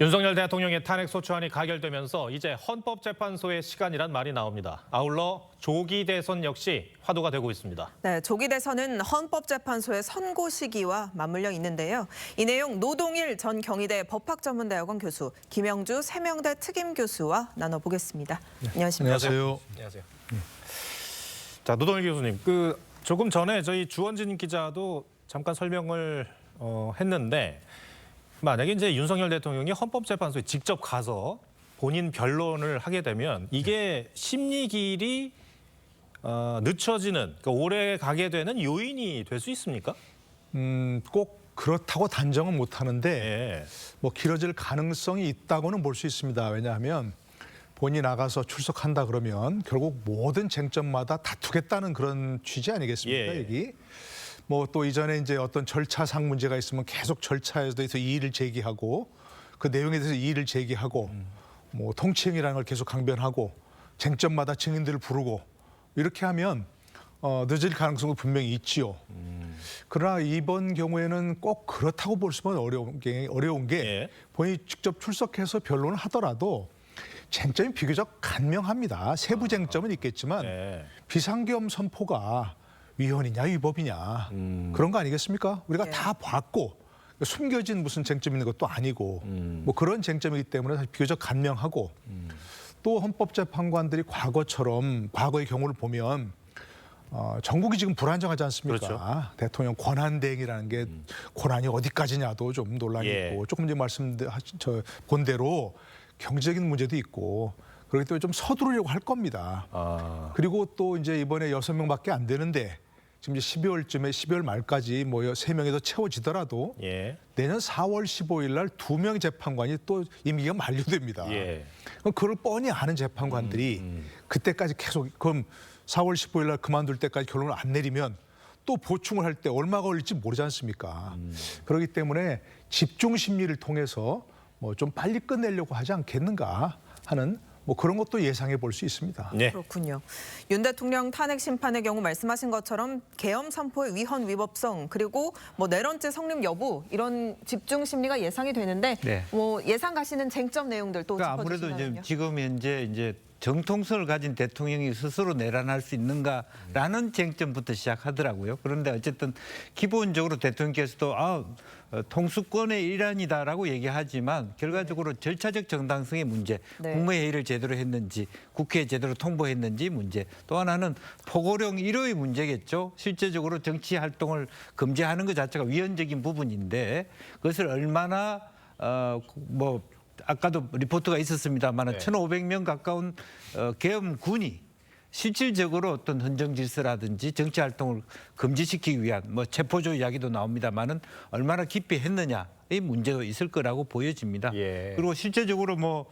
윤석열 대통령의 탄핵 소추안이 가결되면서 이제 헌법재판소의 시간이란 말이 나옵니다. 아울러 조기 대선 역시 화두가 되고 있습니다. 네, 조기 대선은 헌법재판소의 선고 시기와 맞물려 있는데요. 이 내용 노동일 전 경희대 법학전문대학원 교수, 김영주 세명대 특임 교수와 나눠보겠습니다. 안녕하십니까? 안녕하세요. 자, 노동일 교수님, 조금 전에 저희 주원진 기자도 잠깐 설명을 했는데 만약에 이제 윤석열 대통령이 헌법재판소에 직접 가서 본인 변론을 하게 되면 이게 심리기일이 늦춰지는, 그러니까 오래 가게 되는 요인이 될 수 있습니까? 꼭 그렇다고 단정은 못하는데 네. 뭐 길어질 가능성이 있다고는 볼 수 있습니다. 왜냐하면 본인이 나가서 출석한다 그러면 결국 모든 쟁점마다 다투겠다는 그런 취지 아니겠습니까? 예. 여기 뭐 또 이전에 이제 어떤 절차상 문제가 있으면 계속 절차에 대해서 이의를 제기하고 그 내용에 대해서 이의를 제기하고 뭐 통치행위라는 걸 계속 강변하고 쟁점마다 증인들을 부르고 이렇게 하면 늦을 가능성도 분명히 있지요. 그러나 이번 경우에는 꼭 그렇다고 볼 수는 어려운 게 예. 본인이 직접 출석해서 변론을 하더라도 쟁점이 비교적 간명합니다. 세부 쟁점은 있겠지만 네. 비상계엄 선포가 위헌이냐 위법이냐 그런 거 아니겠습니까? 우리가 네. 다 봤고 숨겨진 무슨 쟁점 있는 것도 아니고 뭐 그런 쟁점이기 때문에 사실 비교적 간명하고 또 헌법재판관들이 과거의 경우를 보면 전국이 지금 불안정하지 않습니까? 그렇죠. 대통령 권한 대행이라는 게 권한이 어디까지냐도 좀 논란이 예. 있고 조금 전에 본 대로 경제적인 문제도 있고 그렇기 때문에 좀 서두르려고 할 겁니다. 그리고 또 이제 이번에 6명밖에 안 되는데 지금 이제 12월 말까지 뭐 3명이 더 채워지더라도 예. 내년 4월 15일 날 2명의 재판관이 또 임기가 만료됩니다. 예. 그럼 그걸 뻔히 아는 재판관들이 그때까지 계속 그럼 4월 15일 날 그만둘 때까지 결론을 안 내리면 또 보충을 할 때 얼마가 걸릴지 모르지 않습니까? 그렇기 때문에 집중 심리를 통해서 뭐 좀 빨리 끝내려고 하지 않겠는가 하는 뭐 그런 것도 예상해 볼 수 있습니다. 네. 그렇군요. 윤 대통령 탄핵 심판의 경우 말씀하신 것처럼 계엄 선포의 위헌 위법성 그리고 뭐 내란죄 성립 여부 이런 집중 심리가 예상이 되는데 네. 뭐 예상 가시는 쟁점 내용들 또 그러니까 아무래도 짚어주시면요. 지금 현재 이제 정통성을 가진 대통령이 스스로 내란할 수 있는가라는 쟁점부터 시작하더라고요. 그런데 어쨌든 기본적으로 대통령께서도 통수권의 일환이다라고 얘기하지만 결과적으로 절차적 정당성의 문제, 네. 국무회의를 제대로 했는지, 국회에 제대로 통보했는지 문제, 또 하나는 포고령 1호의 문제겠죠. 실제적으로 정치 활동을 금지하는 것 자체가 위헌적인 부분인데 그것을 얼마나 아까도 리포트가 있었습니다만 네. 1,500명 가까운 계엄군이 실질적으로 어떤 헌정 질서라든지 정치 활동을 금지시키기 위한 뭐 체포조 이야기도 나옵니다만은 얼마나 깊이 했느냐의 문제도 있을 거라고 보여집니다. 예. 그리고 실제적으로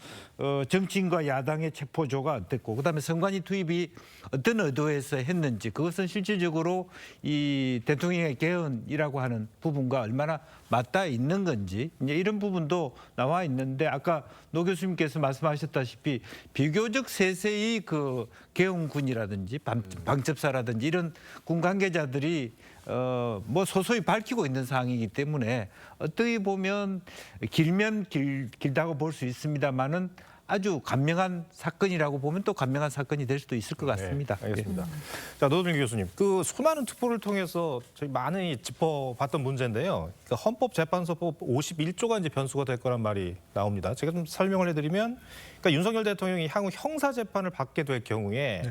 정치인과 야당의 체포조가 어땠고 그다음에 선관위 투입이 어떤 의도에서 했는지 그것은 실질적으로 이 대통령의 개헌이라고 하는 부분과 얼마나 맞닿아 있는 건지 이제 이런 부분도 나와 있는데 아까 노 교수님께서 말씀하셨다시피 비교적 세세히 그 계엄군이라든지 방첩사라든지 이런 군 관계자들이 소소히 밝히고 있는 상황이기 때문에 어떻게 보면 길면 길다고 볼 수 있습니다만은 아주 간명한 사건이라고 보면 또 간명한 사건이 될 수도 있을 것 같습니다. 네, 알겠습니다. 자, 노동일 교수님, 수많은 특보를 통해서 저희 많이 짚어봤던 문제인데요. 헌법재판소법 51조가 이제 변수가 될 거란 말이 나옵니다. 제가 좀 설명을 해드리면, 그러니까 윤석열 대통령이 향후 형사 재판을 받게 될 경우에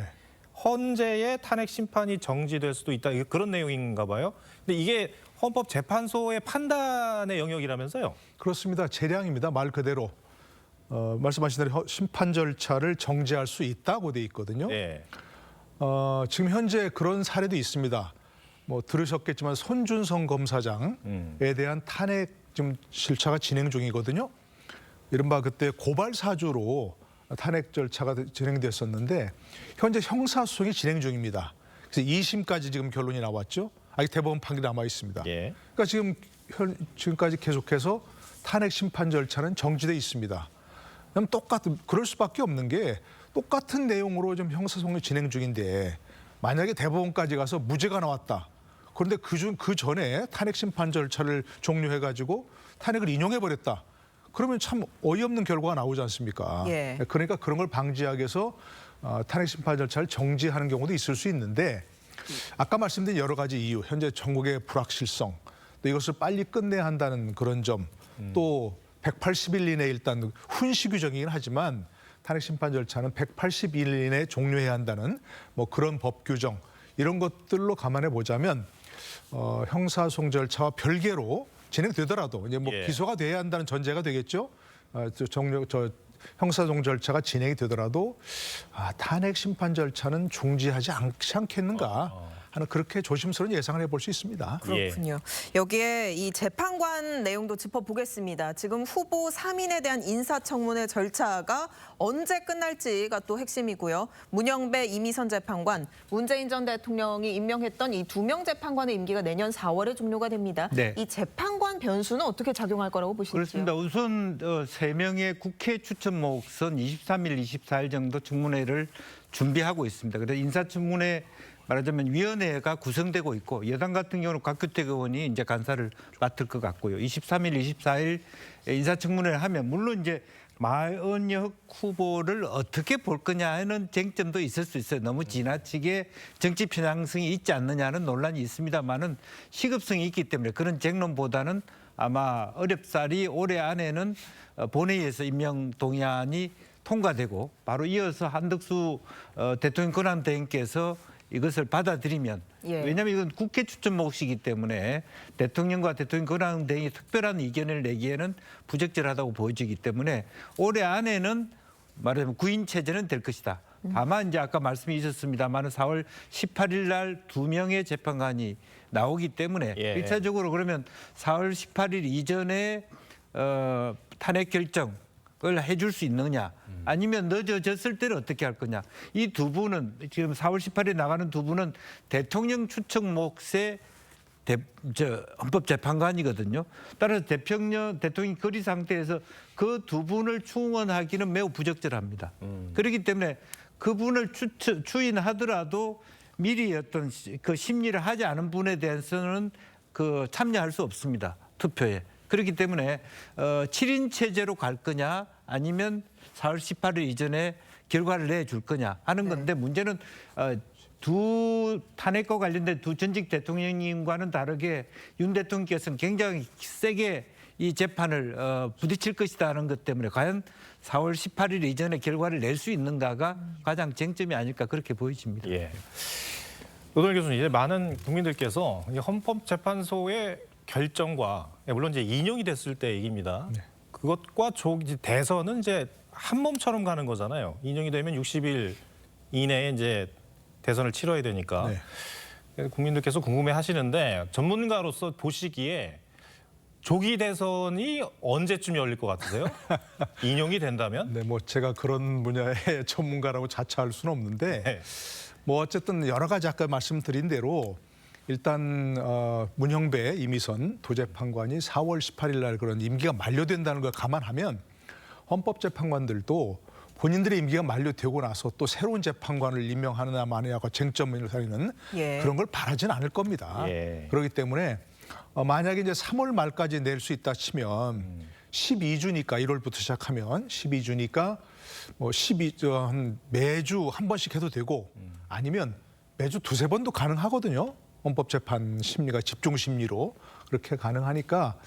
헌재의 탄핵 심판이 정지될 수도 있다. 그런 내용인가 봐요. 근데 이게 헌법재판소의 판단의 영역이라면서요? 그렇습니다. 재량입니다. 말 그대로. 말씀하신 대로 심판 절차를 정지할 수 있다고 돼 있거든요. 네. 지금 현재 그런 사례도 있습니다. 뭐 들으셨겠지만 손준성 검사장에 대한 탄핵 지금 절차가 진행 중이거든요. 이른바 그때 고발 사주로 탄핵 절차가 진행됐었는데 현재 형사소송이 진행 중입니다. 그래서 2심까지 지금 결론이 나왔죠. 아직 대법원 판결이 남아 있습니다. 예. 그러니까 지금까지 계속해서 탄핵 심판 절차는 정지돼 있습니다. 그럼 그럴 수밖에 없는 게 똑같은 내용으로 좀 형사소송이 진행 중인데 만약에 대법원까지 가서 무죄가 나왔다. 그런데 그 전에 탄핵 심판 절차를 종료해가지고 탄핵을 인용해버렸다. 그러면 참 어이없는 결과가 나오지 않습니까? 예. 그러니까 그런 걸 방지하기 위해서 탄핵 심판 절차를 정지하는 경우도 있을 수 있는데 아까 말씀드린 여러 가지 이유, 현재 전국의 불확실성, 또 이것을 빨리 끝내야 한다는 그런 점, 또 180일 이내 일단 훈시 규정이긴 하지만 탄핵 심판 절차는 180일 이내 종료해야 한다는 뭐 그런 법 규정 이런 것들로 감안해 보자면 형사소송 절차와 별개로 진행되더라도 이제 뭐 예. 기소가 돼야 한다는 전제가 되겠죠. 형사소송 절차가 진행이 되더라도 탄핵 심판 절차는 중지하지 않겠는가 하는 그렇게 조심스러운 예상을 해볼 수 있습니다. 그렇군요. 여기에 이 재판관 내용도 짚어보겠습니다. 지금 후보 3인에 대한 인사청문회 절차가 언제 끝날지가 또 핵심이고요. 문영배, 이미선 재판관, 문재인 전 대통령이 임명했던 이 2명 재판관의 임기가 내년 4월에 종료가 됩니다. 네. 이 재판관 변수는 어떻게 작용할 거라고 보시는지요? 그렇습니다. 우선 3명의 국회 추천 목선 23일, 24일 정도 청문회를 준비하고 있습니다. 그래서 인사청문회 말하자면 위원회가 구성되고 있고 여당 같은 경우는 곽규택 의원이 이제 간사를 맡을 것 같고요. 23일, 24일 인사청문회를 하면 물론 이제 마은혁 후보를 어떻게 볼 거냐 하는 쟁점도 있을 수 있어요. 너무 지나치게 정치 편향성이 있지 않느냐는 논란이 있습니다만은 시급성이 있기 때문에 그런 쟁론보다는 아마 어렵사리 올해 안에는 본회의에서 임명 동의안이 통과되고 바로 이어서 한덕수 대통령 권한대행께서 이것을 받아들이면 예. 왜냐하면 이건 국회 추천 몫이기 때문에 대통령과 대통령 권한대행이 특별한 의견을 내기에는 부적절하다고 보여지기 때문에 올해 안에는 말하자면 구인 체제는 될 것이다. 다만 이제 아까 말씀이 있었습니다만 4월 18일 날 2명의 재판관이 나오기 때문에 예. 일차적으로 그러면 4월 18일 이전에 탄핵 결정을 해줄 수 있느냐 아니면 늦어졌을 때는 어떻게 할 거냐. 이 두 분은 지금 4월 18일에 나가는 두 분은 대통령 추천 몫의 헌법재판관이거든요. 따라서 대통령이 거리 상태에서 그 두 분을 충원하기는 매우 부적절합니다. 그렇기 때문에 그분을 추인하더라도 미리 어떤 그 심리를 하지 않은 분에 대해서는 참여할 수 없습니다. 투표에. 그렇기 때문에 7인 체제로 갈 거냐 아니면 4월 18일 이전에 결과를 내줄 거냐 하는 건데 문제는 두 탄핵과 관련된 두 전직 대통령님과는 다르게 윤 대통령께서는 굉장히 세게 이 재판을 부딪힐 것이다 하는 것 때문에 과연 4월 18일 이전에 결과를 낼 수 있는가가 가장 쟁점이 아닐까 그렇게 보여집니다. 예. 노동일 교수님, 이제 많은 국민들께서 이 헌법재판소의 결정과 물론 이제 인용이 됐을 때 얘기입니다. 네. 그것과 대선은 이제 한 몸처럼 가는 거잖아요. 인용이 되면 60일 이내에 이제 대선을 치러야 되니까 네. 국민들께서 궁금해하시는데 전문가로서 보시기에 조기 대선이 언제쯤 열릴 것 같으세요? 인용이 된다면? 네, 뭐 제가 그런 분야의 전문가라고 자처할 수는 없는데 네. 뭐 어쨌든 여러 가지 아까 말씀드린 대로 일단 문형배, 이미선 두 재판관이 4월 18일 날 그런 임기가 만료된다는 걸 감안하면 헌법재판관들도 본인들의 임기가 만료되고 나서 또 새로운 재판관을 임명하느냐 마느냐가 쟁점을 사는 예. 그런 걸 바라지는 않을 겁니다. 예. 그렇기 때문에 만약에 이제 3월 말까지 낼 수 있다 치면 12주니까 1월부터 시작하면 12주니까 뭐 매주 한 번씩 해도 되고 아니면 매주 두세 번도 가능하거든요. 헌법재판 심리가 집중 심리로 그렇게 가능하니까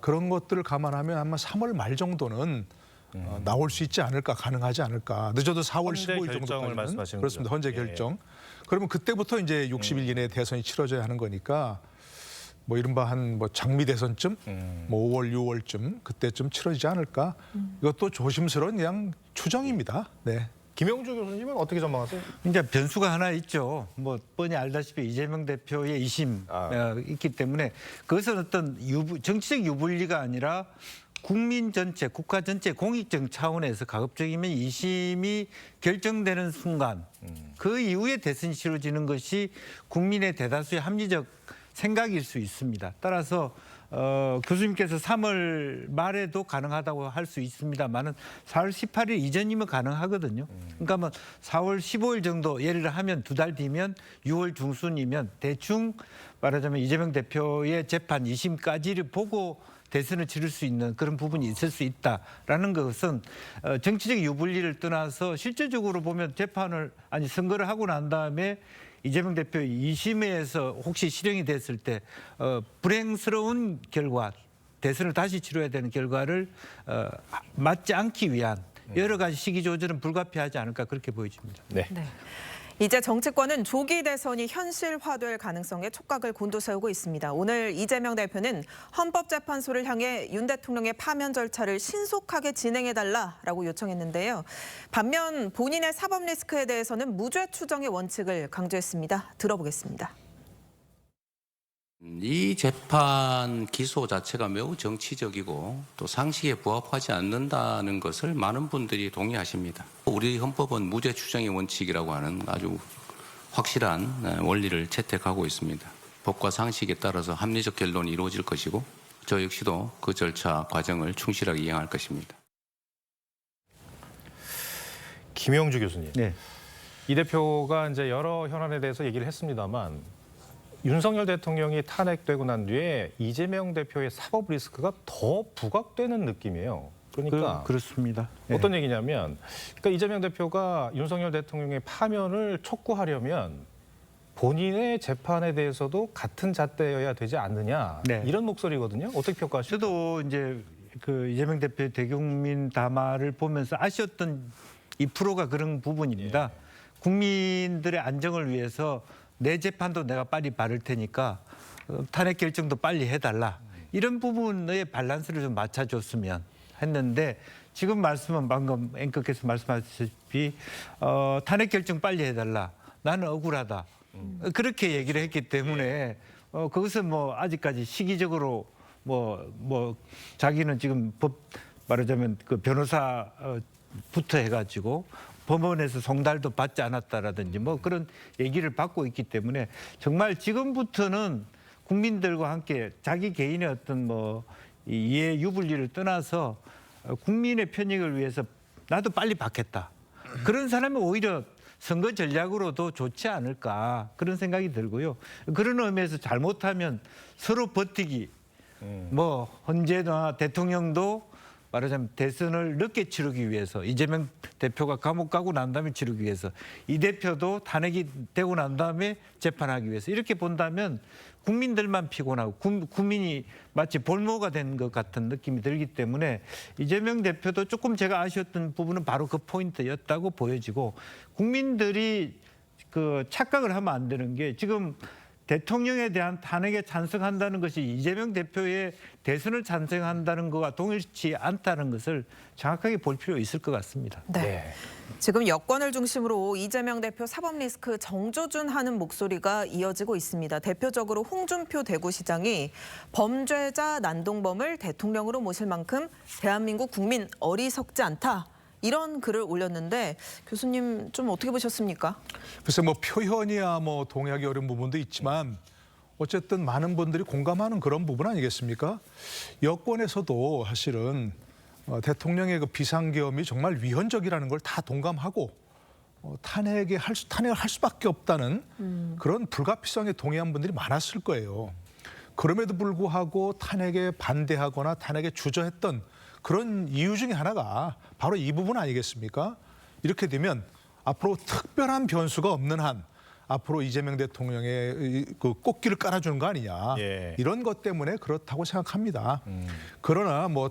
그런 것들을 감안하면 아마 3월 말 정도는 나올 수 있지 않을까, 가능하지 않을까. 늦어도 4월 헌재 15일 결정을 정도까지는 말씀하시는 그렇습니다. 거죠. 헌재 예. 결정. 그러면 그때부터 이제 60일 이내에 대선이 치러져야 하는 거니까 뭐 이른바 한 장미 대선쯤, 뭐 5월, 6월쯤 그때쯤 치러지지 않을까. 이것도 조심스러운 그냥 추정입니다. 네. 김영주 교수님은 어떻게 전망하세요? 이제 변수가 하나 있죠. 뭐 뻔히 알다시피 이재명 대표의 2심 있기 때문에 그것은 어떤 정치적 유불리가 아니라 국민 전체, 국가 전체 공익적 차원에서 가급적이면 2심이 결정되는 순간 그 이후에 대선이 치러지는 것이 국민의 대다수의 합리적 생각일 수 있습니다. 따라서 교수님께서 3월 말에도 가능하다고 할 수 있습니다만은 4월 18일 이전이면 가능하거든요. 그러니까 뭐 4월 15일 정도 예를 하면 두 달 뒤면 6월 중순이면 대충 말하자면 이재명 대표의 재판 2심까지를 보고 대선을 치를 수 있는 그런 부분이 있을 수 있다라는 것은 정치적 유불리를 떠나서 실질적으로 보면 선거를 하고 난 다음에 이재명 대표 2심에서 혹시 실형이 됐을 때 불행스러운 결과, 대선을 다시 치러야 되는 결과를 맞지 않기 위한 여러 가지 시기 조절은 불가피하지 않을까 그렇게 보여집니다. 네. 네. 이제 정치권은 조기 대선이 현실화될 가능성에 촉각을 곤두세우고 있습니다. 오늘 이재명 대표는 헌법재판소를 향해 윤 대통령의 파면 절차를 신속하게 진행해달라라고 요청했는데요. 반면 본인의 사법 리스크에 대해서는 무죄 추정의 원칙을 강조했습니다. 들어보겠습니다. 이 재판 기소 자체가 매우 정치적이고 또 상식에 부합하지 않는다는 것을 많은 분들이 동의하십니다. 우리 헌법은 무죄 추정의 원칙이라고 하는 아주 확실한 원리를 채택하고 있습니다. 법과 상식에 따라서 합리적 결론이 이루어질 것이고 저 역시도 그 절차 과정을 충실하게 이행할 것입니다. 김영주 교수님. 네. 이 대표가 이제 여러 현안에 대해서 얘기를 했습니다만 윤석열 대통령이 탄핵되고 난 뒤에 이재명 대표의 사법 리스크가 더 부각되는 느낌이에요. 그러니까 그렇습니다. 어떤 얘기냐면, 그러니까 이재명 대표가 윤석열 대통령의 파면을 촉구하려면 본인의 재판에 대해서도 같은 잣대여야 되지 않느냐, 네. 이런 목소리거든요. 어떻게 평가하시죠? 저도 이제 그 이재명 대표의 대국민 담화를 보면서 아쉬웠던 2%가 그런 부분입니다. 국민들의 안정을 위해서 내 재판도 내가 빨리 받을 테니까 탄핵 결정도 빨리 해달라. 이런 부분의 밸런스를 좀 맞춰줬으면 했는데 지금 말씀은 방금 앵커께서 말씀하셨다시피 탄핵 결정 빨리 해달라. 나는 억울하다. 그렇게 얘기를 했기 때문에 그것은 뭐 아직까지 시기적으로 뭐 자기는 지금 말하자면 그 변호사부터 해가지고 법원에서 송달도 받지 않았다라든지 뭐 그런 얘기를 받고 있기 때문에 정말 지금부터는 국민들과 함께 자기 개인의 어떤 뭐 이해 유불리를 떠나서 국민의 편익을 위해서 나도 빨리 받겠다. 그런 사람이 오히려 선거 전략으로도 좋지 않을까 그런 생각이 들고요. 그런 의미에서 잘못하면 서로 버티기 뭐 언제나 대통령도 말하자면 대선을 늦게 치르기 위해서 이재명 대표가 감옥 가고 난 다음에 치르기 위해서 이 대표도 탄핵이 되고 난 다음에 재판하기 위해서 이렇게 본다면 국민들만 피곤하고 국민이 마치 볼모가 된 것 같은 느낌이 들기 때문에 이재명 대표도 조금 제가 아쉬웠던 부분은 바로 그 포인트였다고 보여지고 국민들이 그 착각을 하면 안 되는 게 지금 대통령에 대한 탄핵에 찬성한다는 것이 이재명 대표의 대선을 찬성한다는 것과 동일치 않다는 것을 정확하게 볼 필요 있을 것 같습니다. 네. 지금 여권을 중심으로 이재명 대표 사법 리스크 정조준하는 목소리가 이어지고 있습니다. 대표적으로 홍준표 대구시장이 범죄자 난동범을 대통령으로 모실 만큼 대한민국 국민 어리석지 않다. 이런 글을 올렸는데 교수님 좀 어떻게 보셨습니까? 글쎄 뭐 표현이야 뭐 동의하기 어려운 부분도 있지만 어쨌든 많은 분들이 공감하는 그런 부분 아니겠습니까? 여권에서도 사실은 대통령의 그 비상계엄이 정말 위헌적이라는 걸 다 동감하고 탄핵을 할 수밖에 없다는 그런 불가피성에 동의한 분들이 많았을 거예요. 그럼에도 불구하고 탄핵에 반대하거나 탄핵에 주저했던 그런 이유 중에 하나가 바로 이 부분 아니겠습니까? 이렇게 되면 앞으로 특별한 변수가 없는 한 앞으로 이재명 대통령의 그 꽃길을 깔아주는 거 아니냐. 예. 이런 것 때문에 그렇다고 생각합니다. 그러나 뭐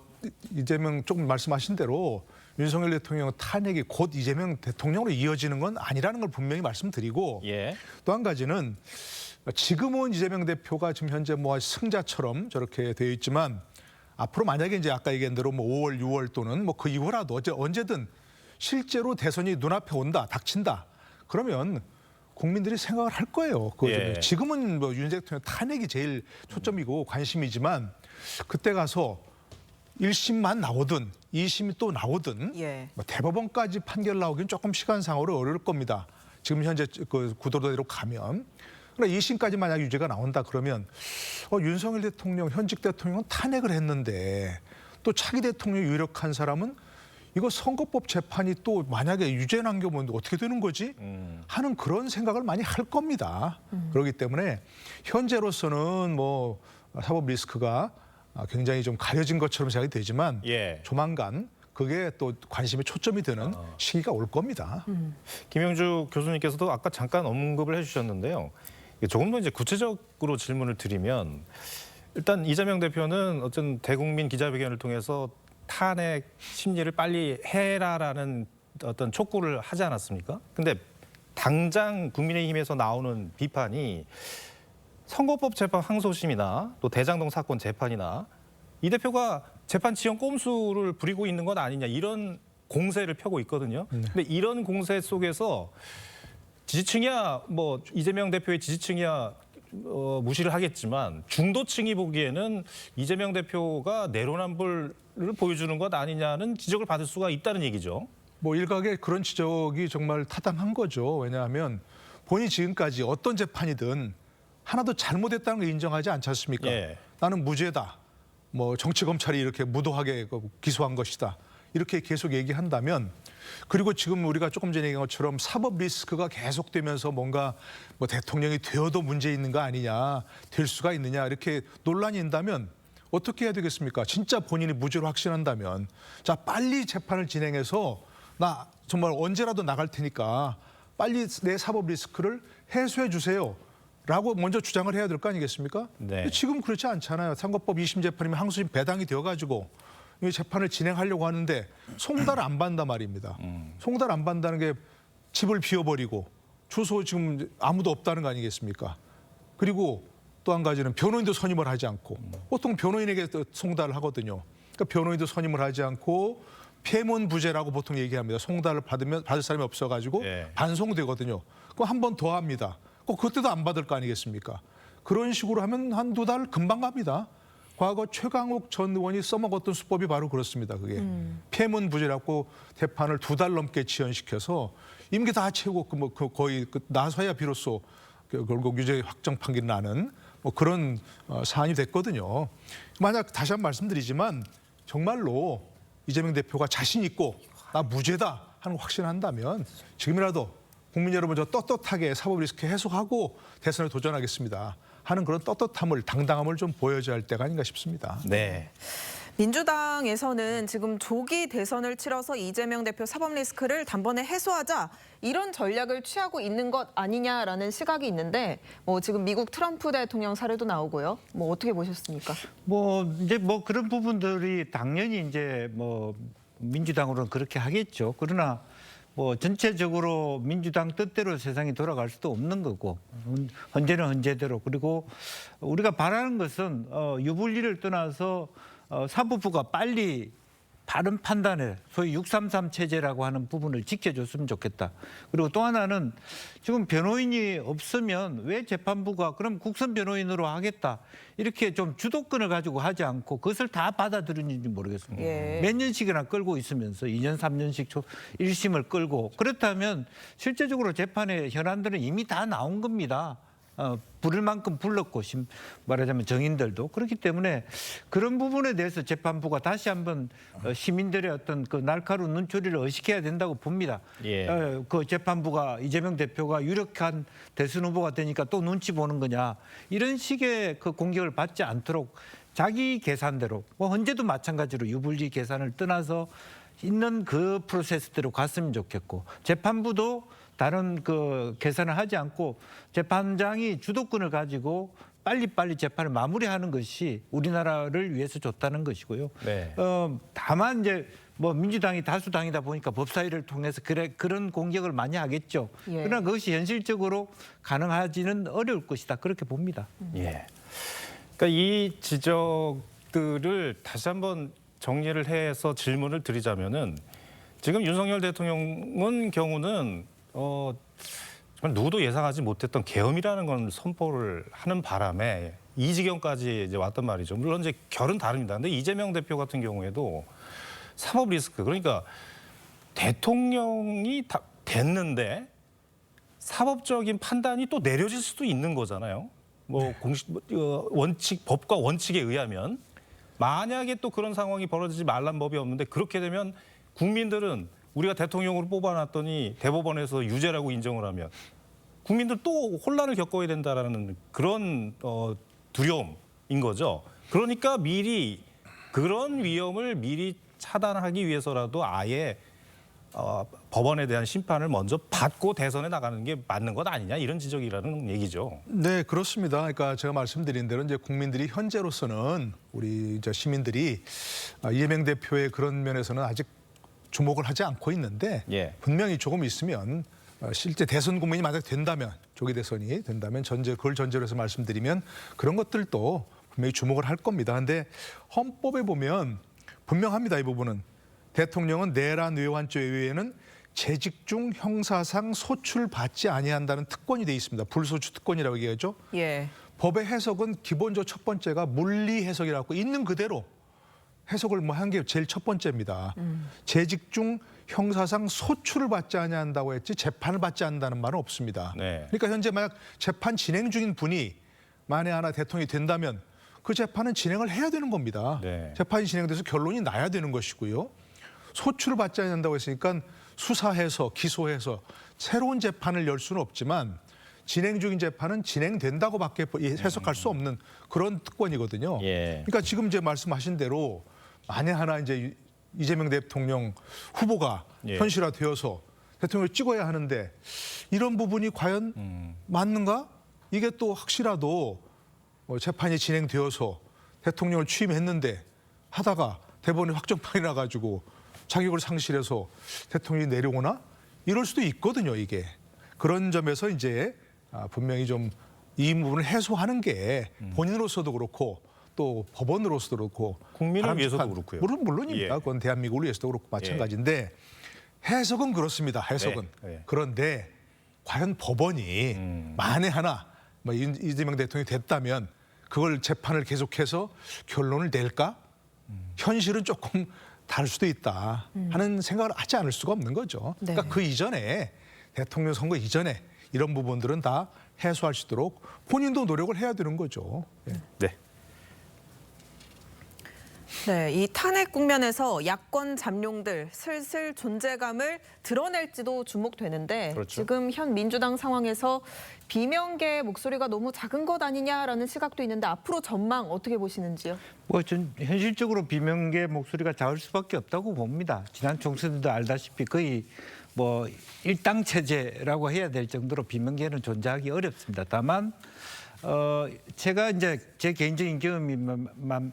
이재명 조금 말씀하신 대로 윤석열 대통령 탄핵이 곧 이재명 대통령으로 이어지는 건 아니라는 걸 분명히 말씀드리고 예. 또 한 가지는 지금은 이재명 대표가 지금 현재 뭐 승자처럼 저렇게 되어 있지만 앞으로 만약에 이제 아까 얘기한 대로 뭐 5월, 6월 또는 뭐 그 이후라도 언제든 실제로 대선이 눈앞에 온다, 닥친다. 그러면 국민들이 생각을 할 거예요. 예. 지금은 뭐 윤 대통령 탄핵이 제일 초점이고 관심이지만 그때 가서 1심만 나오든 2심이 또 나오든 예. 뭐 대법원까지 판결 나오기는 조금 시간상으로 어려울 겁니다. 지금 현재 그 구도대로 가면. 그러나 2심까지 만약 유죄가 나온다 그러면 윤석열 대통령, 현직 대통령은 탄핵을 했는데 또 차기 대통령이 유력한 사람은 이거 선거법 재판이 또 만약에 유죄 남겨보면 어떻게 되는 거지? 하는 그런 생각을 많이 할 겁니다. 그렇기 때문에 현재로서는 뭐 사법 리스크가 굉장히 좀 가려진 것처럼 생각이 되지만 예. 조만간 그게 또 관심의 초점이 되는 시기가 올 겁니다. 김영주 교수님께서도 아까 잠깐 언급을 해주셨는데요. 조금 더 이제 구체적으로 질문을 드리면 일단 이재명 대표는 어떤 대국민 기자회견을 통해서 탄핵 심리를 빨리 해라라는 어떤 촉구를 하지 않았습니까? 근데 당장 국민의힘에서 나오는 비판이 선거법 재판 항소심이나 또 대장동 사건 재판이나 이 대표가 재판 지연 꼼수를 부리고 있는 것 아니냐 이런 공세를 펴고 있거든요. 근데 이런 공세 속에서 지지층이야 뭐 이재명 대표의 지지층이야 무시를 하겠지만 중도층이 보기에는 이재명 대표가 내로남불을 보여주는 것 아니냐는 지적을 받을 수가 있다는 얘기죠. 뭐 일각의 그런 지적이 정말 타당한 거죠. 왜냐하면 본인이 지금까지 어떤 재판이든 하나도 잘못했다는 걸 인정하지 않지 않습니까? 예. 나는 무죄다. 뭐 정치 검찰이 이렇게 무도하게 기소한 것이다. 이렇게 계속 얘기한다면 그리고 지금 우리가 조금 전에 얘기한 것처럼 사법 리스크가 계속되면서 뭔가 뭐 대통령이 되어도 문제 있는 거 아니냐, 될 수가 있느냐 이렇게 논란이 있다면 어떻게 해야 되겠습니까? 진짜 본인이 무죄로 확신한다면 자 빨리 재판을 진행해서 나 정말 언제라도 나갈 테니까 빨리 내 사법 리스크를 해소해 주세요. 라고 먼저 주장을 해야 될 거 아니겠습니까? 네. 근데 지금 그렇지 않잖아요. 선거법 2심 재판이면 항소심 배당이 되어가지고 이 재판을 진행하려고 하는데 송달 안 받는단 말입니다. 송달 안 받는다는 게 집을 비워버리고 주소 지금 아무도 없다는 거 아니겠습니까? 그리고 또 한 가지는 변호인도 선임을 하지 않고 보통 변호인에게 송달을 하거든요. 그러니까 변호인도 선임을 하지 않고 폐문부재라고 보통 얘기합니다. 송달을 받을 사람이 없어가지고 예. 반송되거든요. 그럼 한 번 더 합니다. 그때도 안 받을 거 아니겠습니까? 그런 식으로 하면 한두 달 금방 갑니다. 과거 최강욱 전 의원이 써먹었던 수법이 바로 그렇습니다. 그게 폐문부재라고 재판을 2달 넘게 지연시켜서 임기 다 채우고 거의 나서야 비로소 결국 유죄 확정 판결이 나는 뭐 그런 사안이 됐거든요. 만약 다시 한번 말씀드리지만 정말로 이재명 대표가 자신 있고 나 무죄다 하는 거 확신한다면 지금이라도 국민 여러분 저 떳떳하게 사법 리스크 해소하고 대선에 도전하겠습니다 하는 그런 떳떳함을 당당함을 좀 보여줘야 할 때가 아닌가 싶습니다. 네. 민주당에서는 지금 조기 대선을 치러서 이재명 대표 사법 리스크를 단번에 해소하자 이런 전략을 취하고 있는 것 아니냐라는 시각이 있는데 뭐 지금 미국 트럼프 대통령 사례도 나오고요. 뭐 어떻게 보셨습니까? 뭐 이제 뭐 그런 부분들이 당연히 이제 뭐 민주당으로는 그렇게 하겠죠. 그러나 뭐 전체적으로 민주당 뜻대로 세상이 돌아갈 수도 없는 거고 헌재는 헌재대로 그리고 우리가 바라는 것은 유불리를 떠나서 사법부가 빨리 바른 판단을 소위 633 체제라고 하는 부분을 지켜줬으면 좋겠다. 그리고 또 하나는 지금 변호인이 없으면 왜 재판부가 그럼 국선 변호인으로 하겠다. 이렇게 좀 주도권을 가지고 하지 않고 그것을 다 받아들이는지 모르겠습니다. 예. 몇 년씩이나 끌고 있으면서 2년, 3년씩 1심을 끌고 그렇다면 실제적으로 재판의 현안들은 이미 다 나온 겁니다. 부를 만큼 불렀고 말하자면 정인들도 그렇기 때문에 그런 부분에 대해서 재판부가 다시 한번 시민들의 어떤 그 날카로운 눈초리를 의식해야 된다고 봅니다. 예. 그 재판부가 이재명 대표가 유력한 대선 후보가 되니까 또 눈치 보는 거냐 이런 식의 그 공격을 받지 않도록 자기 계산대로 뭐 헌재도 마찬가지로 유불리 계산을 떠나서 있는 그 프로세스대로 갔으면 좋겠고 재판부도 다른 그 계산을 하지 않고 재판장이 주도권을 가지고 빨리빨리 재판을 마무리하는 것이 우리나라를 위해서 좋다는 것이고요. 네. 다만 이제 뭐 민주당이 다수당이다 보니까 법사위를 통해서 그런 공격을 많이 하겠죠. 예. 그러나 그것이 현실적으로 가능하지는 어려울 것이다. 그렇게 봅니다. 예. 그러니까 이 지적들을 다시 한번 정리를 해서 질문을 드리자면은 지금 윤석열 대통령은 경우는 정말 누구도 예상하지 못했던 계엄이라는 건 선포를 하는 바람에 이 지경까지 이제 왔단 말이죠. 물론 이제 결은 다릅니다. 근데 이재명 대표 같은 경우에도 사법 리스크 그러니까 대통령이 다 됐는데 사법적인 판단이 또 내려질 수도 있는 거잖아요. 뭐 공식 원칙 법과 원칙에 의하면 만약에 또 그런 상황이 벌어지지 말란 법이 없는데 그렇게 되면 국민들은 우리가 대통령으로 뽑아놨더니 대법원에서 유죄라고 인정을 하면 국민들 또 혼란을 겪어야 된다라는 그런 두려움인 거죠. 그러니까 미리 그런 위험을 미리 차단하기 위해서라도 아예 법원에 대한 심판을 먼저 받고 대선에 나가는 게 맞는 것 아니냐 이런 지적이라는 얘기죠. 네, 그렇습니다. 그러니까 제가 말씀드린 대로 이제 국민들이 현재로서는 우리 이제 시민들이 이재명 대표의 그런 면에서는 아직 주목을 하지 않고 있는데 예. 분명히 조금 있으면 실제 대선 국민이 만약 된다면 조기 대선이 된다면 그걸 전제로 해서 말씀드리면 그런 것들도 분명히 주목을 할 겁니다. 그런데 헌법에 보면 분명합니다. 이 부분은 대통령은 내란 외환죄 외에는 재직 중 형사상 소출받지 아니한다는 특권이 돼 있습니다. 불소추 특권이라고 얘기하죠. 예. 법의 해석은 기본적으로 첫 번째가 물리 해석이라고 있는 그대로 해석을 한 게 제일 첫 번째입니다. 재직 중 형사상 소출을 받지 아니한다고 했지 재판을 받지 않는다는 말은 없습니다. 네. 그러니까 현재 만약 재판 진행 중인 분이 만에 하나 대통령이 된다면 그 재판은 진행을 해야 되는 겁니다. 네. 재판이 진행돼서 결론이 나야 되는 것이고요. 소출을 받지 않는다고 했으니까 수사해서 기소해서 새로운 재판을 열 수는 없지만 진행 중인 재판은 진행된다고밖에 해석할 수 없는 그런 특권이거든요. 예. 그러니까 지금 이제 말씀하신 대로 만에 하나 이제 이재명 대통령 후보가 예. 현실화되어서 대통령을 찍어야 하는데 이런 부분이 과연 맞는가? 이게 또 혹시라도 재판이 진행되어서 대통령을 취임했는데 하다가 대법원이 확정판이 나가지고 자격을 상실해서 대통령이 내려오나? 이럴 수도 있거든요, 이게. 그런 점에서 이제 분명히 좀 이 부분을 해소하는 게 본인으로서도 그렇고 또 법원으로서도 그렇고 국민을 위해서도 바람직한- 그렇고요. 물론입니다. 예. 그건 대한민국을 위해서도 그렇고 마찬가지인데 해석은 그렇습니다. 해석은. 네. 네. 그런데 과연 법원이 만에 하나 이재명 대통령이 됐다면 그걸 재판을 계속해서 결론을 낼까? 현실은 조금 다를 수도 있다 하는 생각을 하지 않을 수가 없는 거죠. 네. 그러니까 그 이전에 대통령 선거 이전에 이런 부분들은 다 해소할 수 있도록 본인도 노력을 해야 되는 거죠. 예. 네. 네, 이 탄핵 국면에서 야권 잠룡들 슬슬 존재감을 드러낼지도 주목되는데 그렇죠. 지금 현 민주당 상황에서 비명계의 목소리가 너무 작은 것 아니냐라는 시각도 있는데 앞으로 전망 어떻게 보시는지요? 뭐 전 현실적으로 비명계 목소리가 작을 수밖에 없다고 봅니다. 지난 총선 때도 알다시피 거의 뭐 일당 체제라고 해야 될 정도로 비명계는 존재하기 어렵습니다. 다만 제가 이제 제 개인적인 경험이만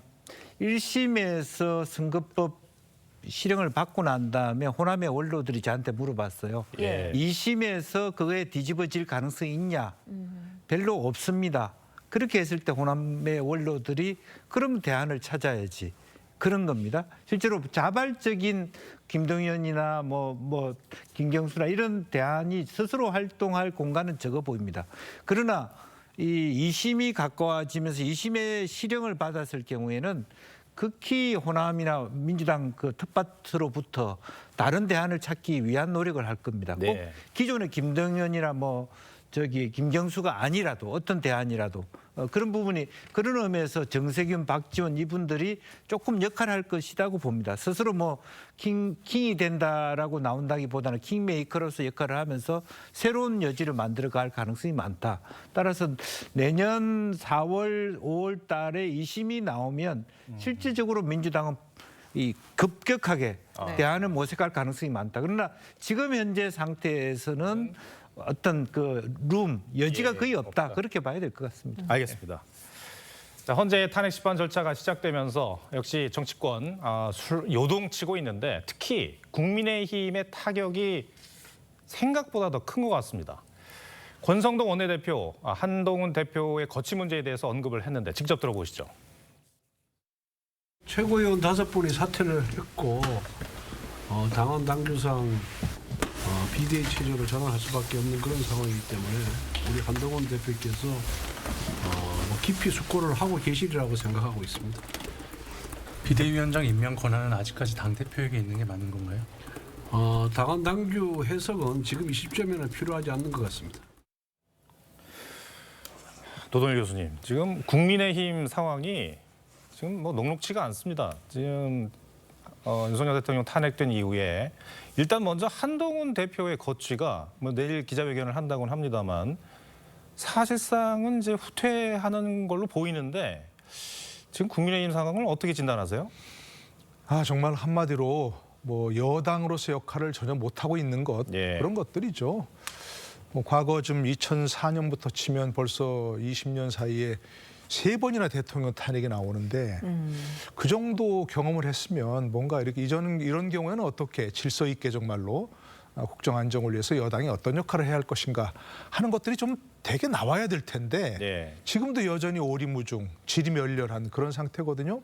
1심에서 선거법 실형을 받고 난 다음에 호남의 원로들이 저한테 물어봤어요. 예. 2심에서 그거에 뒤집어질 가능성이 있냐? 별로 없습니다. 그렇게 했을 때 호남의 원로들이 그럼 대안을 찾아야지. 그런 겁니다. 실제로 자발적인 김동연이나 뭐 김경수나 이런 대안이 스스로 활동할 공간은 적어 보입니다. 그러나 이 2심이 가까워지면서 2심의 실형을 받았을 경우에는 극히 호남이나 민주당 그 텃밭으로부터 다른 대안을 찾기 위한 노력을 할 겁니다. 꼭 네. 기존의 김동연이나 김경수가 아니라도 어떤 대안이라도 그런 부분이 그런 의미에서 정세균, 박지원 이분들이 조금 역할을 할 것이라고 봅니다. 스스로 킹이 된다라고 나온다기보다는 킹메이커로서 역할을 하면서 새로운 여지를 만들어갈 가능성이 많다. 따라서 내년 4월, 5월 달에 2심이 나오면 실질적으로 민주당은 이 급격하게 대안을 모색할 가능성이 많다. 그러나 지금 현재 상태에서는 어떤 여지가 거의 없다. 그렇게 봐야 될 것 같습니다. 알겠습니다. 자, 헌재 탄핵 심판 절차가 시작되면서 역시 정치권 요동치고 있는데 특히 국민의힘의 타격이 생각보다 더 큰 것 같습니다. 권성동 원내대표, 한동훈 대표의 거취 문제에 대해서 언급을 했는데 직접 들어보시죠. 최고위원 5분이 사퇴를 했고 당헌 당규상 비대위 체제로 전환할 수밖에 없는 그런 상황이기 때문에 우리 한동훈 대표께서 깊이 숙고를 하고 계시리라고 생각하고 있습니다. 비대위원장 임명 권한은 아직까지 당대표에게 있는 게 맞는 건가요? 당헌 당규 해석은 지금 이 시점에는 필요하지 않는 것 같습니다. 도동일 교수님, 지금 국민의힘 상황이 지금 녹록치가 않습니다. 지금 윤석열 대통령 탄핵된 이후에 일단 먼저 한동훈 대표의 거취가 내일 기자회견을 한다고는 합니다만 사실상은 이제 후퇴하는 걸로 보이는데 지금 국민의힘 상황을 어떻게 진단하세요? 정말 한마디로 뭐 여당으로서 역할을 전혀 못하고 있는 것 예. 그런 것들이죠. 뭐 과거 좀 2004년부터 치면 벌써 20년 사이에 3번이나 대통령 탄핵이 나오는데 그 정도 경험을 했으면 뭔가 이렇게 이런 경우에는 어떻게 질서 있게 정말로 국정 안정을 위해서 여당이 어떤 역할을 해야 할 것인가 하는 것들이 좀 되게 나와야 될 텐데 네. 지금도 여전히 오리무중, 지리멸렬한 그런 상태거든요.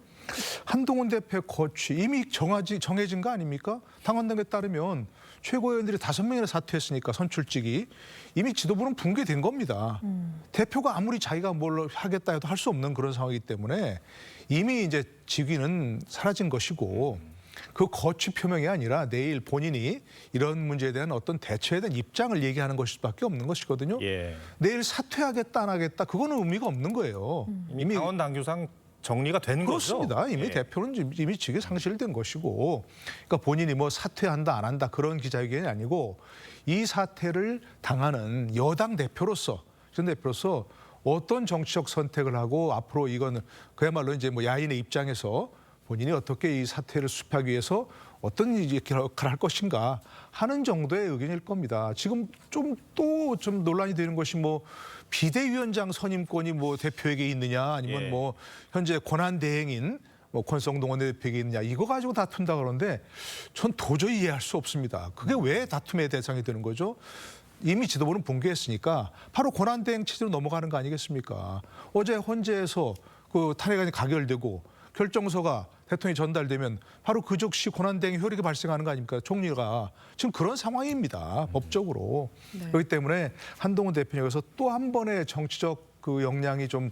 한동훈 대표의 거취 이미 정해진 거 아닙니까? 당헌당에 따르면 최고위원들이 5명이나 사퇴했으니까 선출직이 이미 지도부는 붕괴된 겁니다. 대표가 아무리 자기가 뭘 하겠다 해도 할 수 없는 그런 상황이기 때문에 이미 이제 직위는 사라진 것이고 그 거취 표명이 아니라 내일 본인이 이런 문제에 대한 어떤 대처에 대한 입장을 얘기하는 것일 수밖에 없는 것이거든요. 예. 내일 사퇴하겠다 안 하겠다 그거는 의미가 없는 거예요. 이미 당원 당규상 정리가 된 거죠? 그렇습니다. 이미 예. 대표는 이미 직위 상실된 것이고, 그러니까 본인이 뭐 사퇴한다 안 한다 그런 기자회견이 아니고 이 사태를 당하는 여당 대표로서 전 대표로서 어떤 정치적 선택을 하고 앞으로 이거는 그야말로 이제 뭐 야인의 입장에서 본인이 어떻게 이 사태를 수습하기 위해서 어떤 역할을 할 것인가 하는 정도의 의견일 겁니다. 지금 좀 논란이 되는 것이 뭐 비대위원장 선임권이 뭐 대표에게 있느냐 아니면 예. 뭐 현재 권한 대행인 뭐 권성동 원내대표에게 있느냐 이거 가지고 다툰다 그러는데 전 도저히 이해할 수 없습니다. 그게 왜 다툼의 대상이 되는 거죠? 이미 지도부는 붕괴했으니까 바로 권한 대행 체제로 넘어가는 거 아니겠습니까? 어제 헌재에서 그 탄핵안이 가결되고 결정서가 대통령이 전달되면 바로 그 즉시 권한대행 효력이 발생하는 거 아닙니까? 총리가 지금 그런 상황입니다. 법적으로. 그렇기 때문에 한동훈 대표님께서 또 한 번의 정치적 그 역량이 좀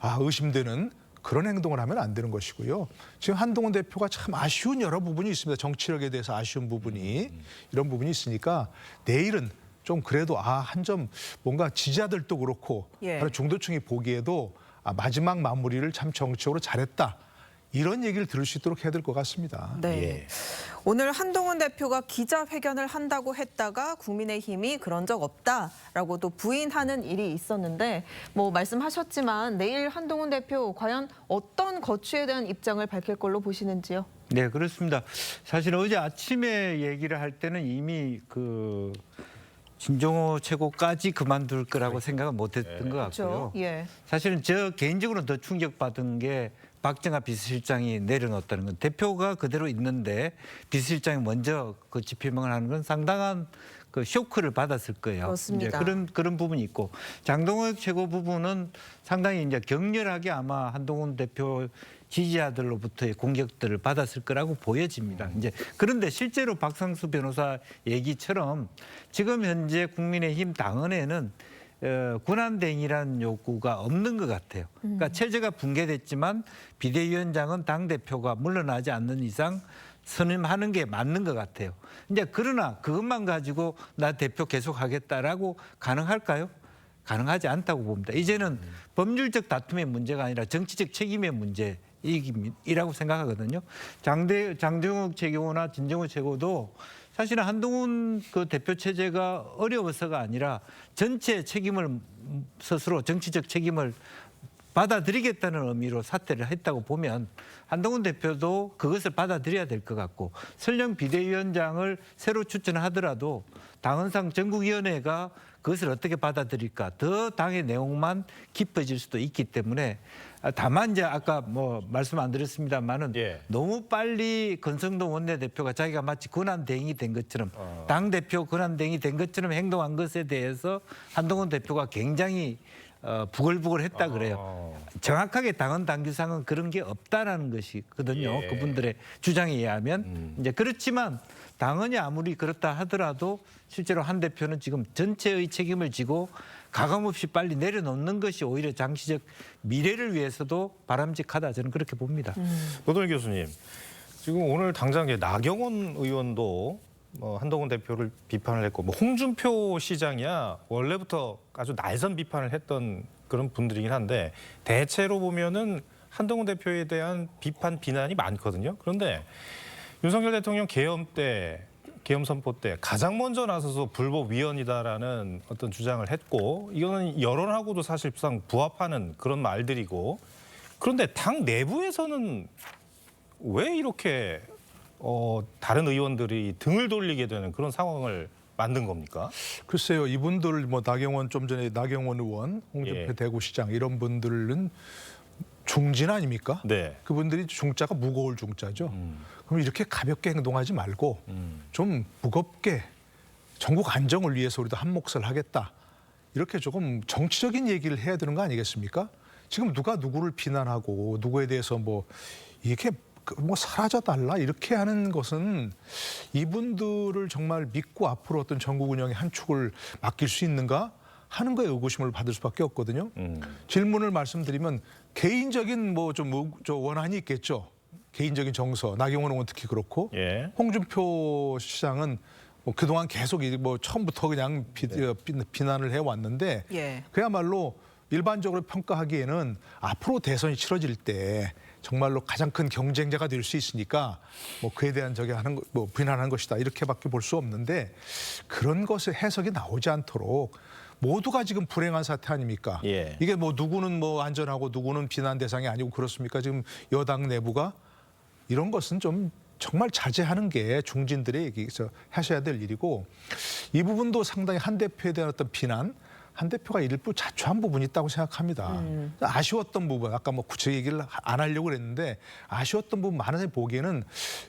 의심되는 그런 행동을 하면 안 되는 것이고요. 지금 한동훈 대표가 참 아쉬운 여러 부분이 있습니다. 정치력에 대해서 아쉬운 부분이 이런 부분이 있으니까 내일은 좀 그래도 한 점 뭔가 지지자들도 그렇고 예. 다른 중도층이 보기에도 마지막 마무리를 참 정치적으로 잘했다. 이런 얘기를 들을 수 있도록 해야 될 것 같습니다. 네. 예. 오늘 한동훈 대표가 기자회견을 한다고 했다가 국민의힘이 그런 적 없다라고 또 부인하는 일이 있었는데 뭐 말씀하셨지만 내일 한동훈 대표 과연 어떤 거취에 대한 입장을 밝힐 걸로 보시는지요? 네, 그렇습니다. 사실 어제 아침에 얘기를 할 때는 이미 그 진정호 최고까지 그만둘 거라고 생각은 못했던 것 같고요. 그렇죠. 예. 사실은 저 개인적으로는 더 충격받은 게 박정하 비서실장이 내려놓았다는 건 대표가 그대로 있는데 비서실장이 먼저 그 집행을 하는 건 상당한 그 쇼크를 받았을 거예요. 그렇습니다. 이제 그런 부분이 있고 장동혁 최고 부분은 상당히 이제 격렬하게 아마 한동훈 대표 지지자들로부터의 공격들을 받았을 거라고 보여집니다. 이제 그런데 실제로 박상수 변호사 얘기처럼 지금 현재 국민의힘 당헌에는 권한대행이라는 요구가 없는 것 같아요. 그러니까 체제가 붕괴됐지만 비대위원장은 당대표가 물러나지 않는 이상 선임하는 게 맞는 것 같아요. 이제 그러나 그것만 가지고 나 대표 계속하겠다라고 가능할까요? 가능하지 않다고 봅니다. 이제는 법률적 다툼의 문제가 아니라 정치적 책임의 문제이라고 생각하거든요. 장정욱 최고나 진정호 최고도 사실은 한동훈 그 대표 체제가 어려워서가 아니라 전체 책임을 스스로 정치적 책임을 받아들이겠다는 의미로 사퇴를 했다고 보면 한동훈 대표도 그것을 받아들여야 될 것 같고 설령 비대위원장을 새로 추천하더라도 당헌상 전국위원회가 그것을 어떻게 받아들일까 더 당의 내용만 깊어질 수도 있기 때문에 다만 이제 아까 뭐 말씀 안 드렸습니다만은 예. 너무 빨리 권성동 원내대표가 자기가 마치 권한대행이 된 것처럼 당대표 권한대행이 된 것처럼 행동한 것에 대해서 한동훈 대표가 굉장히 부글부글했다 그래요. 정확하게 당헌 당규상은 그런 게 없다라는 것이거든요. 예. 그분들의 주장에 의하면 이제 그렇지만 당헌이 아무리 그렇다 하더라도 실제로 한 대표는 지금 전체의 책임을 지고 가감없이 빨리 내려놓는 것이 오히려 장시적 미래를 위해서도 바람직하다 저는 그렇게 봅니다. 노동일 교수님, 지금 오늘 당장 나경원 의원도 한동훈 대표를 비판을 했고 홍준표 시장이야 원래부터 아주 날선 비판을 했던 그런 분들이긴 한데 대체로 보면은 한동훈 대표에 대한 비판 비난이 많거든요. 그런데 윤석열 대통령 계엄 선포 때 가장 먼저 나서서 불법 위헌이다라는 어떤 주장을 했고 이거는 여론하고도 사실상 부합하는 그런 말들이고 그런데 당 내부에서는 왜 이렇게 다른 의원들이 등을 돌리게 되는 그런 상황을 만든 겁니까? 글쎄요, 이분들 뭐 나경원 좀 전에 나경원 의원, 홍준표 예. 대구시장 이런 분들은 중진 아닙니까? 네. 그분들이 중자가 무거울 중자죠. 그럼 이렇게 가볍게 행동하지 말고 좀 무겁게 전국 안정을 위해서 우리도 한 몫을 하겠다. 이렇게 조금 정치적인 얘기를 해야 되는 거 아니겠습니까? 지금 누가 누구를 비난하고 누구에 대해서 뭐 이렇게 뭐 사라져 달라 이렇게 하는 것은 이분들을 정말 믿고 앞으로 어떤 전국 운영의 한 축을 맡길 수 있는가 하는 거에 의구심을 받을 수밖에 없거든요. 질문을 말씀드리면 개인적인 뭐 좀 원한이 있겠죠. 개인적인 정서, 나경원 의원 특히 그렇고 예. 홍준표 시장은 뭐 그동안 계속 뭐 처음부터 그냥 비난을 해왔는데 예. 그야말로 일반적으로 평가하기에는 앞으로 대선이 치러질 때 정말로 가장 큰 경쟁자가 될 수 있으니까 뭐 그에 대한 뭐 비난하는 것이다 이렇게밖에 볼 수 없는데 그런 것의 해석이 나오지 않도록 모두가 지금 불행한 사태 아닙니까? 예. 이게 뭐 누구는 뭐 안전하고 누구는 비난 대상이 아니고 그렇습니까? 지금 여당 내부가 이런 것은 좀 정말 자제하는 게 중진들의 얘기에서 하셔야 될 일이고 이 부분도 상당히 한 대표에 대한 어떤 비난 한 대표가 일부 자초한 부분이 있다고 생각합니다. 아쉬웠던 부분, 아까 뭐 구체 얘기를 안 하려고 그랬는데 아쉬웠던 부분 많은 보기에는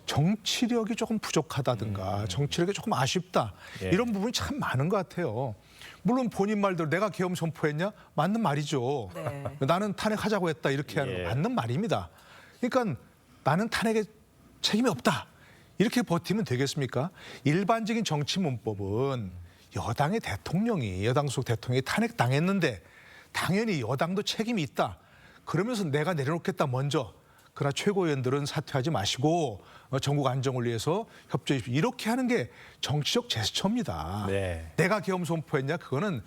정치력이 조금 부족하다든가 정치력이 조금 아쉽다 예. 이런 부분이 참 많은 것 같아요. 물론 본인 말대로 내가 계엄 선포했냐? 맞는 말이죠. 네. 나는 탄핵하자고 했다 이렇게 하는 예. 거 맞는 말입니다. 그러니까 나는 탄핵에 책임이 없다. 이렇게 버티면 되겠습니까? 일반적인 정치 문법은 여당의 대통령이 여당 속 대통령이 탄핵당했는데 당연히 여당도 책임이 있다. 그러면서 내가 내려놓겠다 먼저. 그러나 최고위원들은 사퇴하지 마시고 전국 안정을 위해서 협조해 주십시오. 이렇게 하는 게 정치적 제스처입니다. 네. 내가 계엄 선포했냐? 그거는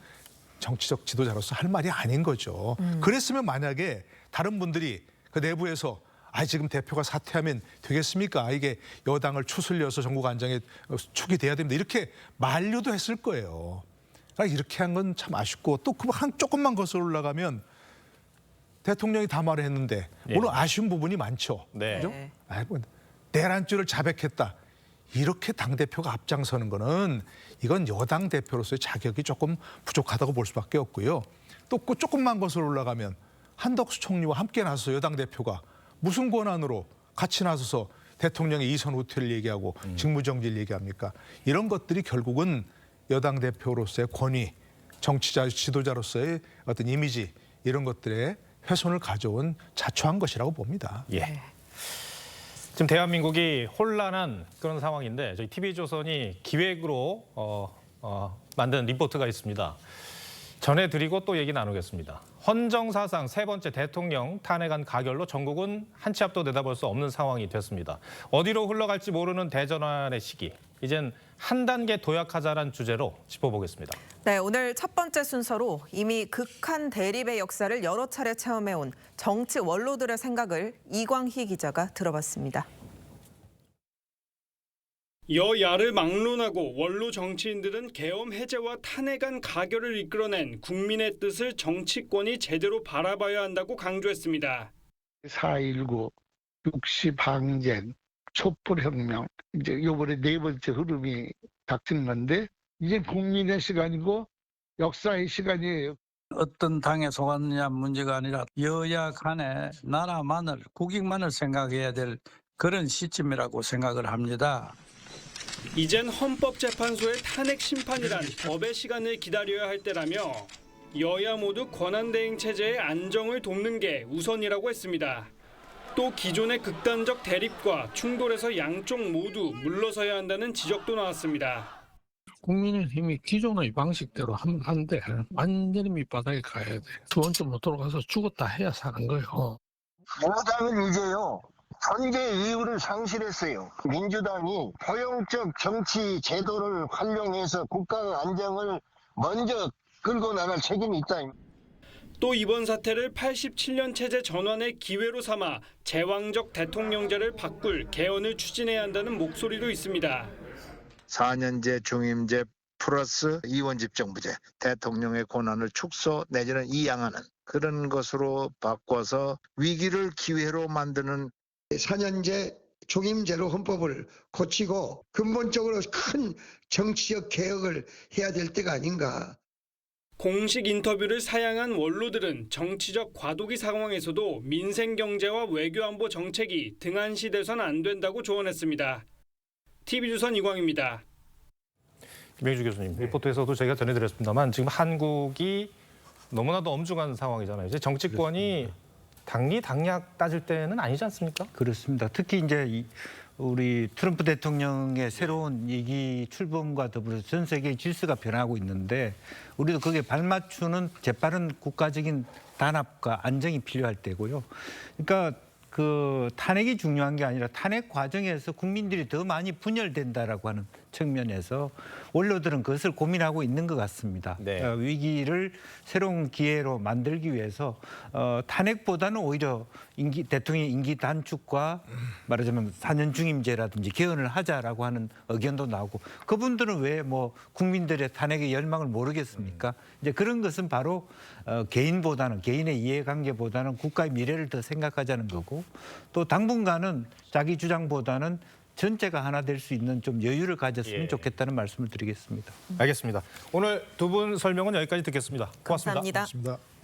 정치적 지도자로서 할 말이 아닌 거죠. 그랬으면 만약에 다른 분들이 그 내부에서 지금 대표가 사퇴하면 되겠습니까? 이게 여당을 추슬려서 전국 안정에 축이 돼야 됩니다. 이렇게 만류도 했을 거예요. 그러니까 이렇게 한 건 참 아쉽고 또 그 한 조금만 거슬러 올라가면 대통령이 담화를 했는데 물론 아쉬운 부분이 많죠. 네. 그죠? 뭐 내란죄를 자백했다. 이렇게 당대표가 앞장서는 거는 이건 여당 대표로서의 자격이 조금 부족하다고 볼 수밖에 없고요. 또 그 조금만 거슬러 올라가면 한덕수 총리와 함께 나서서 여당 대표가 무슨 권한으로 같이 나서서 대통령의 이선 후퇴를 얘기하고 직무정지를 얘기합니까? 이런 것들이 결국은 여당 대표로서의 권위, 정치자, 지도자로서의 어떤 이미지 이런 것들에 훼손을 가져온 자초한 것이라고 봅니다. 예. 지금 대한민국이 혼란한 그런 상황인데 저희 TV조선이 기획으로 만든 리포트가 있습니다. 전해드리고 또 얘기 나누겠습니다. 헌정사상 세 번째 대통령 탄핵안 가결로 전국은 한 치 앞도 내다볼 수 없는 상황이 됐습니다. 어디로 흘러갈지 모르는 대전환의 시기. 이젠 한 단계 도약하자란 주제로 짚어보겠습니다. 네, 오늘 첫 번째 순서로 이미 극한 대립의 역사를 여러 차례 체험해온 정치 원로들의 생각을 이광희 기자가 들어봤습니다. 여야를 막론하고 원로 정치인들은 계엄 해제와 탄핵안 가결을 이끌어낸 국민의 뜻을 정치권이 제대로 바라봐야 한다고 강조했습니다. 4.19, 60항쟁, 촛불혁명, 이제 이번에 네 번째 흐름이 닥친 건데 이제 국민의 시간이고 역사의 시간이에요. 어떤 당에 속았느냐 문제가 아니라 여야 간에 나라만을, 국익만을 생각해야 될 그런 시점이라고 생각을 합니다. 이젠 헌법재판소의 탄핵 심판이란 법의 시간을 기다려야 할 때라며 여야 모두 권한대행 체제의 안정을 돕는 게 우선이라고 했습니다. 또 기존의 극단적 대립과 충돌에서 양쪽 모두 물러서야 한다는 지적도 나왔습니다. 국민의힘이 기존의 방식대로 하면 안 돼. 완전히 밑바닥에 가야 돼. 두 번째 못 돌아가서 죽었다 해야 사는 거예요. 여당은 이제요. 전개 이유를 상실했어요. 민주당이 포용적 정치 제도를 활용해서 국가 안정을 먼저 끌고 나갈 책임이 있다. 또 이번 사태를 87년 체제 전환의 기회로 삼아 제왕적 대통령제를 바꿀 개헌을 추진해야 한다는 목소리도 있습니다. 4년제 중임제 플러스 이원집정부제, 대통령의 권한을 축소 내지는 이양하는 그런 것으로 바꿔서 위기를 기회로 만드는 4년제 중임제로 헌법을 고치고 근본적으로 큰 정치적 개혁을 해야 될 때가 아닌가. 공식 인터뷰를 사양한 원로들은 정치적 과도기 상황에서도 민생 경제와 외교안보 정책이 등한시돼서는 안 된다고 조언했습니다. TV조선 이광입니다. 김영주 교수님, 리포트에서도 저희가 전해드렸습니다만 지금 한국이 너무나도 엄중한 상황이잖아요. 이제 정치권이 당리 당략 따질 때는 아니지 않습니까? 그렇습니다. 특히 이제 우리 트럼프 대통령의 새로운 이기 출범과 더불어서 전 세계의 질서가 변하고 있는데 우리도 거기에 발맞추는 재빠른 국가적인 단합과 안정이 필요할 때고요. 그러니까 그 탄핵이 중요한 게 아니라 탄핵 과정에서 국민들이 더 많이 분열된다라고 하는 측면에서 원로들은 그것을 고민하고 있는 것 같습니다. 네. 위기를 새로운 기회로 만들기 위해서 탄핵보다는 오히려 대통령 임기 단축과 말하자면 4년 중임제라든지 개헌을 하자라고 하는 의견도 나오고 그분들은 왜 뭐 국민들의 탄핵의 열망을 모르겠습니까? 이제 그런 것은 바로 개인보다는 개인의 이해관계보다는 국가의 미래를 더 생각하자는 거고 또 당분간은 자기 주장보다는 전체가 하나 될 수 있는 좀 여유를 가졌으면 좋겠다는 말씀을 드리겠습니다. 알겠습니다. 오늘 두 분 설명은 여기까지 듣겠습니다. 고맙습니다. 감사합니다. 맞습니다.